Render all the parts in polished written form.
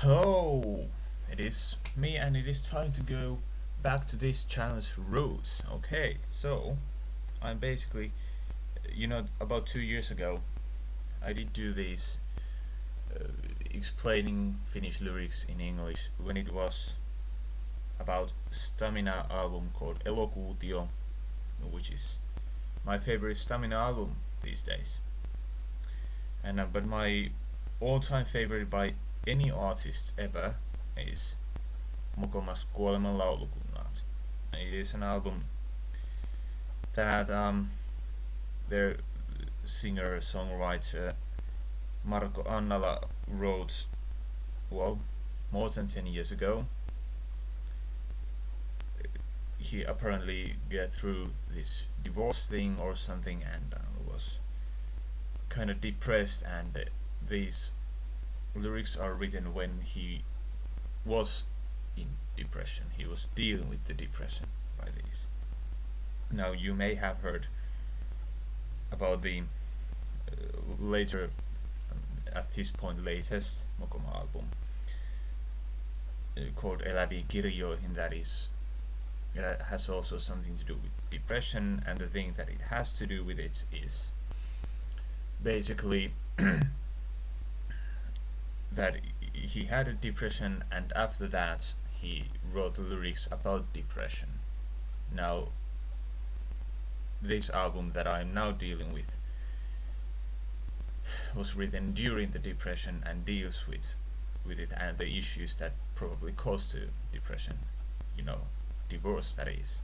Hello, it is me and it is time to go back to this challenge roots. Okay, so I'm basically, about 2 years ago, I did do this uh, explaining Finnish lyrics in English when it was about Stamina album called Elokuutio, which is my favorite Stamina album these days. And but my all-time favorite by any artist ever is Mokoma's Kuoleman Laulukunnaat. It is an album that their singer-songwriter Marko Annala wrote, well, more than 10 years ago. He apparently got through this divorce thing or something and was kind of depressed, and these lyrics are written when he was in depression. He was dealing with the depression by these. Now you may have heard about the later, at this point latest Mokoma album called Eläviä kirjoihin. It has also something to do with depression, and the thing that it has to do with it is basically that he had a depression, and after that he wrote lyrics about depression. Now this album that I'm now dealing with was written during the depression and deals with it and the issues that probably caused the depression, divorce, that is.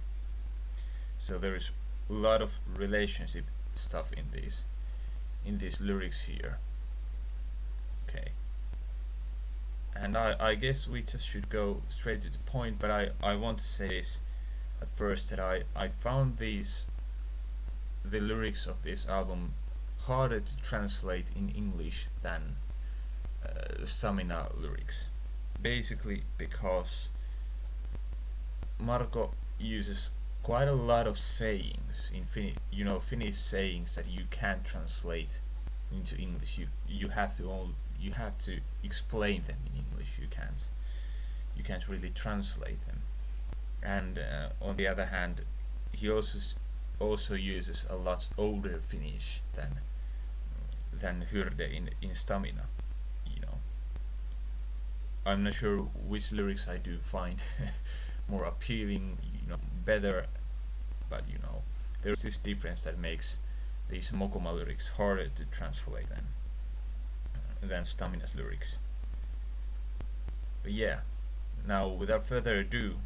So there is a lot of relationship stuff in these lyrics here. Okay, and I guess we just should go straight to the point, but I want to say this at first, that I found the lyrics of this album harder to translate in English than Stamina lyrics, basically because Marko uses quite a lot of sayings in Finnish sayings that you can't translate into English. You have to explain them in English. You can't really translate them. And on the other hand, he also uses a lot older Finnish than Hyrde in Stamina. I'm not sure which lyrics I do find more appealing, better, but there's this difference that makes these Mokoma lyrics harder to translate than Stamina's lyrics. But yeah, now without further ado,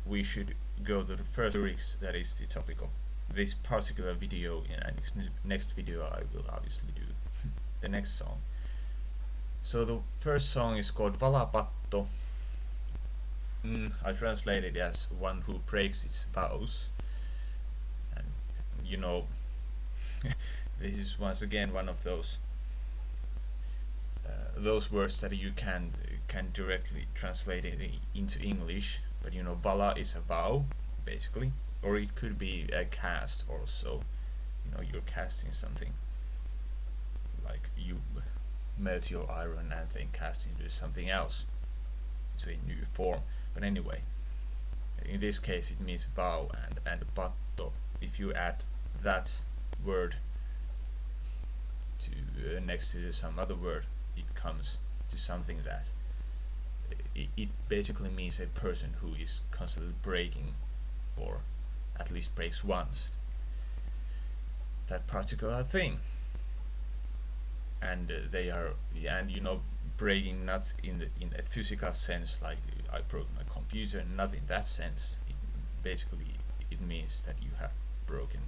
we should go to the first lyrics that is the topic of this particular video, and next video I will obviously do the next song. So the first song is called Valapatto. I translated it as one who breaks its vows, and this is once again one of those words that you can directly translate it into English, but vala is a vow basically, or it could be a cast also. You're casting something, like you melt your iron and then cast into something else, to a new form. But anyway, in this case it means vow, and patto, if you add that word to next to some other word, it comes to something that it basically means a person who is constantly breaking, or at least breaks once, that particular thing. And breaking not in a physical sense, like I broke my computer, not in that sense. Basically it means that you have broken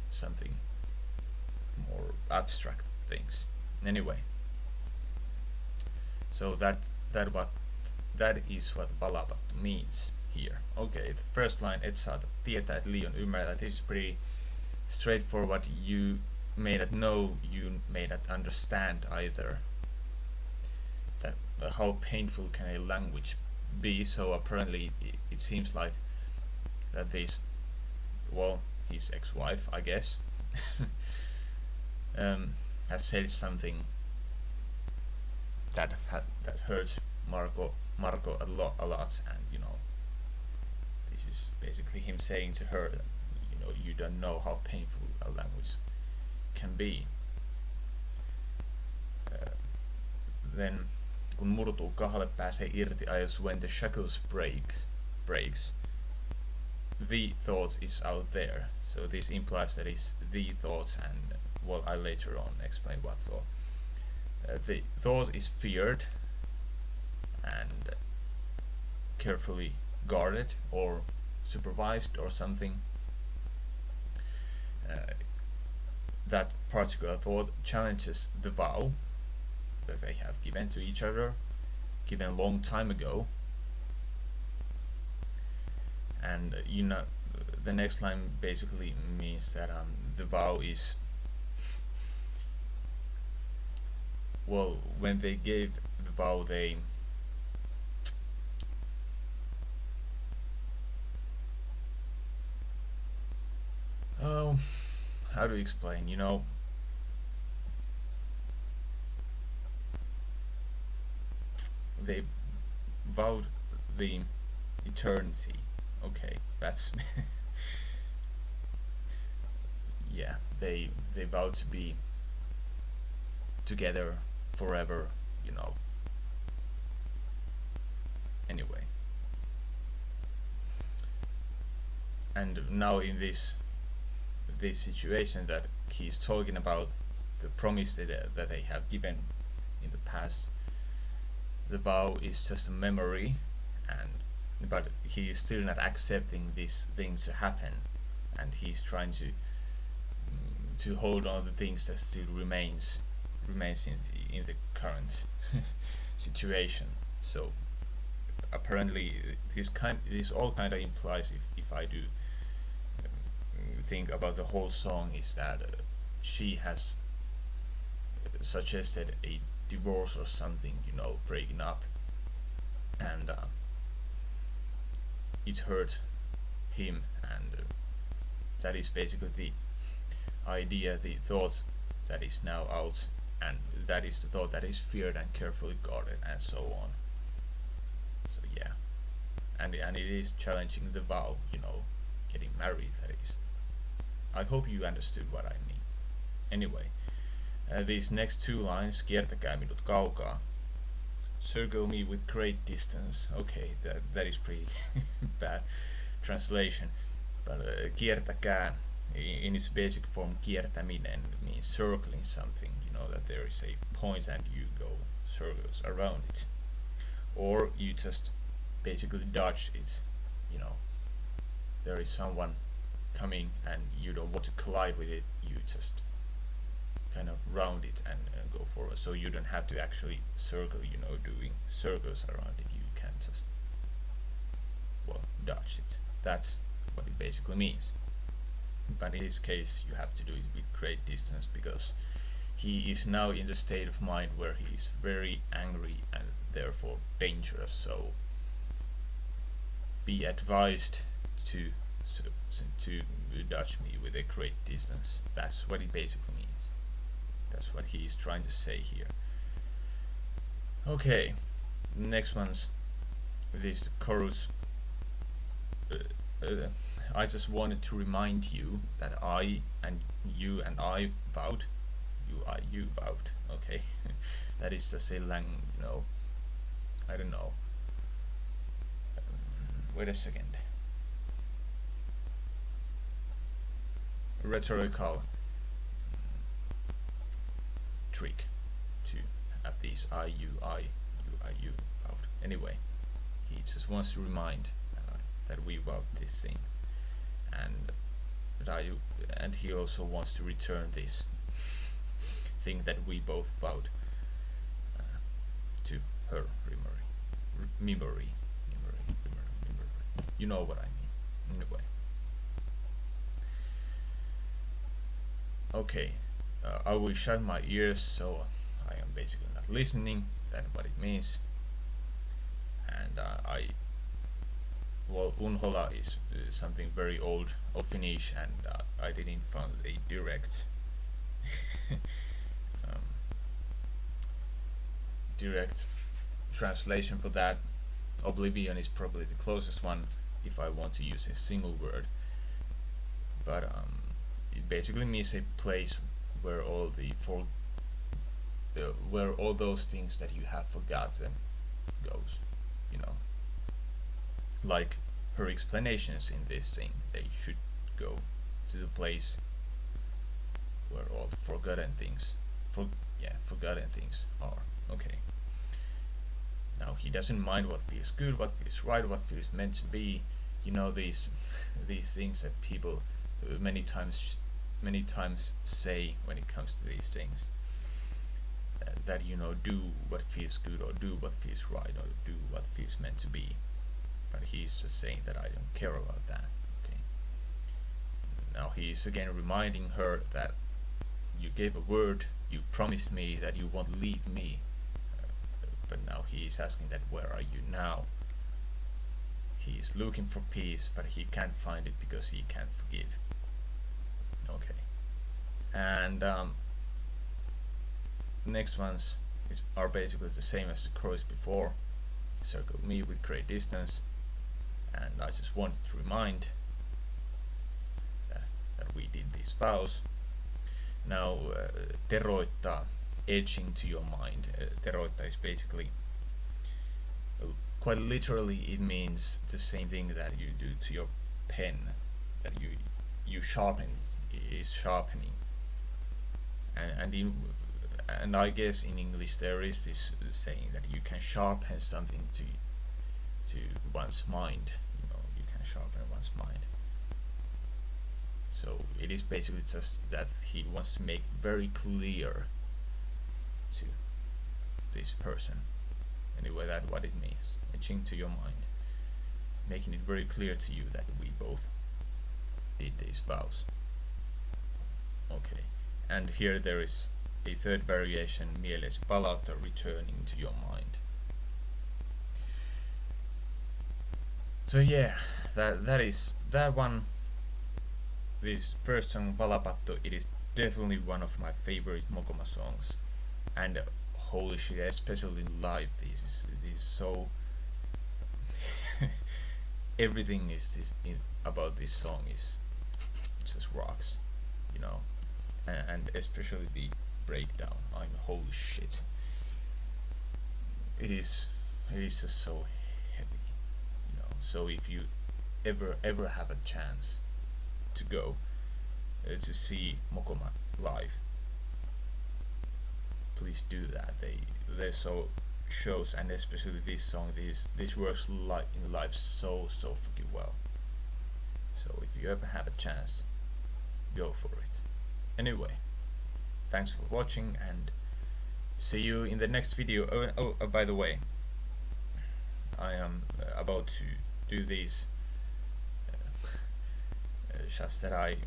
something more abstract things. Anyway, so that is what Valapatto means here. Okay, the first line, et saata tietää et liian ymmärtää. This is pretty straightforward. You may not know, you may not understand either. That how painful can a language be? So apparently it seems like that his ex-wife, I guess, has said something that hurts Marco a lot, and this is basically him saying to her that you don't know how painful a language can be. Then kun murtuu kahle, pääsee irti ajatus when the shackles breaks. The thought is out there. So this implies that it's the thought, and well, I later on explain what thought. The thought is feared and carefully guarded or supervised or something. That particular thought challenges the vow that they have given to each other, given a long time ago. And the next line basically means that the vow is, well, when they gave the vow, they how to explain, they vowed the eternity. Okay, that's yeah, they vowed to be together forever, anyway. And now in this situation that he's talking about, the promise that they have given in the past, the vow is just a memory, but he is still not accepting this thing to happen, and he's trying to hold on to things that still remains in the current situation. So apparently this all kind of implies, if I do think about the whole song, is that she has suggested a divorce or something, breaking up, and it hurt him, and that is basically the idea, the thought that is now out, and that is the thought that is feared and carefully guarded, and so on. So yeah, and it is challenging the vow, getting married, that is. I hope you understood what I mean. Anyway, these next two lines, kiertäkää minut kaukaa, circle me with great distance. Okay, that is pretty bad translation, but kiertäkää in its basic form, kiertäminen means circling something, that there is a point and you go circles around it, or you just basically dodge it, there is someone coming and you don't want to collide with it, you just kind of round it and go forward, so you don't have to actually circle, doing circles around it, you can just, well, dodge it. That's what it basically means. But in this case you have to do it with great distance, because he is now in the state of mind where he is very angry and therefore dangerous, so be advised to dodge me with a great distance. That's what it basically means. That's what he is trying to say here. Okay, next one's this chorus. I just wanted to remind you that I and you and I vowed, you vowed. Okay, that is just a I don't know. Wait a second. Rhetorical trick to have these I, you vowed. Anyway, he just wants to remind that we vowed this thing, and and he also wants to return this thing that we both vowed to her memory. You know what I mean. Anyway. Okay, I will shut my ears, so I am basically not listening. That's what it means. And well, unhola is something very old Finnish, and I didn't find a direct direct translation for that. Oblivion is probably the closest one if I want to use a single word, but it basically means a place where where all those things that you have forgotten goes, you know, like her explanations in this thing. They should go to the place where all the forgotten things are. Okay. Now he doesn't mind what feels good, what feels right, what feels meant to be. You know, these things that people many times say when it comes to these things. That, you know, do what feels good, or do what feels right, or do what feels meant to be. But he's just saying that I don't care about that. Okay. Now he's again reminding her that you gave a word, you promised me that you won't leave me. But now he's asking that where are you now? He is looking for peace, but he can't find it because he can't forgive. Okay. And next ones are basically the same as the chorus before. Circle me with great distance, and I just wanted to remind that we did these vows. Now teroittaa, etching to your mind. Teroittaa is basically, quite literally, it means the same thing that you do to your pen, that you sharpen. It is sharpening, and I guess in English there is this saying that you can sharpen something to one's mind. You know, you can sharpen one's mind. So it is basically just that he wants to make very clear to this person, anyway, that what it means, etching to your mind, making it very clear to you that we both did these vows. Okay, and here there is a third variation, mielesi palauttaa, returning to your mind. So yeah, that is that one. This first song, Valapatto, it is definitely one of my favorite Mokoma songs, and holy shit, especially live, this is so everything is about this song is just rocks, you know, and especially the breakdown. I'm holy shit. It is just so heavy, you know. So if you ever have a chance to go to see Mokoma live, please do that. They're so shows, and especially this song, this works in live so fucking well. So if you ever have a chance, go for it. Anyway, thanks for watching, and see you in the next video. Oh, by the way, I am about to do these just that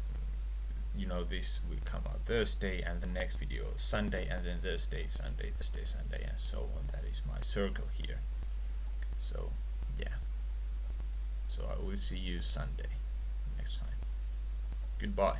you know, this will come out Thursday, and the next video Sunday, and then Thursday, Sunday, and so on. That is my circle here. So yeah, so I will see you Sunday next time. Goodbye.